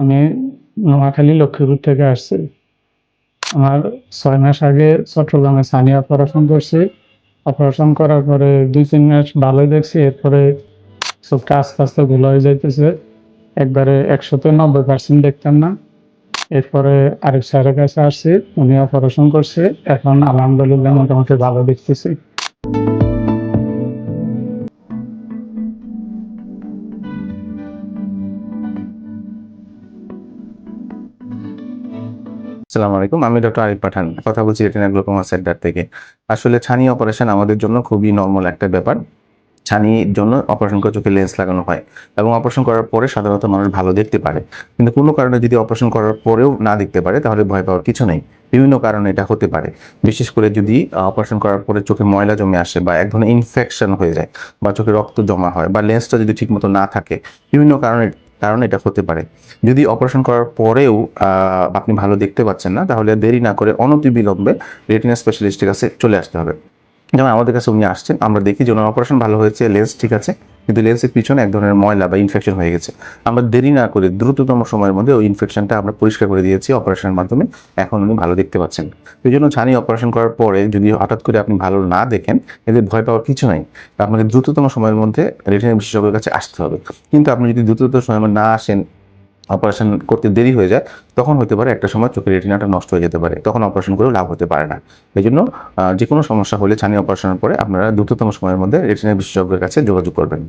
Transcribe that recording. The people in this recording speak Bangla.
আমি নোয়াখালী লক্ষ্মীপুর থেকে আসছি। আমার 6 মাস আগে চট্টগ্রামে ছানি অপারেশন করছি। অপারেশন করার পরে 2-3 মাস ভালোই দেখছি, এরপরে চোখটা আস্তে আস্তে ঘোলা হয়ে যাইতেছে। একবারে 100-90% দেখতাম না। এরপরে আরেক স্যারের কাছে আসছি, উনি অপারেশন করছে। এখন আলহামদুলিল্লাহ মোটামুটি ভালো দেখতেছি। আসসালামু আলাইকুম। আমি ডক্টর আরিফ পাঠান কথা বলছি রেটিনা গ্লোকোমা সেন্টার থেকে। আসলে ছানি অপারেশন আমাদের জন্য খুবই নরমাল একটা ব্যাপার। ছানির জন্য অপারেশন করে চোখে লেন্স লাগানো হয় এবং অপারেশন করার পরে সাধারণত মানুষ ভালো দেখতে পারে। কিন্তু কোনো কারণে যদি অপারেশন করার পরেও না দেখতে পারে তাহলে ভয় পাওয়ার কিছু নেই। বিভিন্ন কারণে এটা হতে পারে। বিশেষ করে যদি অপারেশন করার পরে চোখে ময়লা জমে আসে বা এক ধরনের ইনফেকশন হয়ে যায় বা চোখে রক্ত জমা হয় বা লেন্সটা যদি ঠিকমতো না থাকে, বিভিন্ন কারণে কারণে এটা হতে পারে। যদি অপারেশন করার পরেও আপনি ভালো দেখতে পাচ্ছেন না, তাহলে দেরি না করে অনতিবিলম্বে রেটিনা স্পেশালিস্টের কাছে চলে আসতে হবে। যেমন আমাদের কাছে উনি আসছেন, আমরা দেখি যে ওনার অপারেশন ভালো হয়েছে, লেন্স ঠিক আছে, কিন্তু লেন্সের পিছনে এক ধরনের ময়লা বা ইনফেকশন হয়ে গেছে। আমরা দেরি না করে দ্রুততম সময়ের মধ্যে ওই ইনফেকশনটা আমরা পরিষ্কার করে দিয়েছি অপারেশনের মাধ্যমে। এখন উনি ভালো দেখতে পাচ্ছেন। এই জন্য ছানি অপারেশন করার পরে যদি হঠাৎ করে আপনি ভালো না দেখেন, এতে ভয় পাওয়ার কিছু নাই। আপনাকে দ্রুততম সময়ের মধ্যে রেটিনা বিশেষজ্ঞের কাছে আসতে হবে। কিন্তু আপনি যদি দ্রুততম সময় না আসেন, অপারেশন করতে দেরি হয়ে যায়, তখন হতে পারে একটা সময় চোখের রেটিনাটা নষ্ট হয়ে যেতে পারে, তখন অপারেশন করেও লাভ হতে পারে না। এই জন্য যে কোনো সমস্যা হলে ছানি অপারেশনের পরে আপনারা দ্রুততম সময়ের মধ্যে রেটিনা বিশেষজ্ঞের কাছে যোগাযোগ করবেন।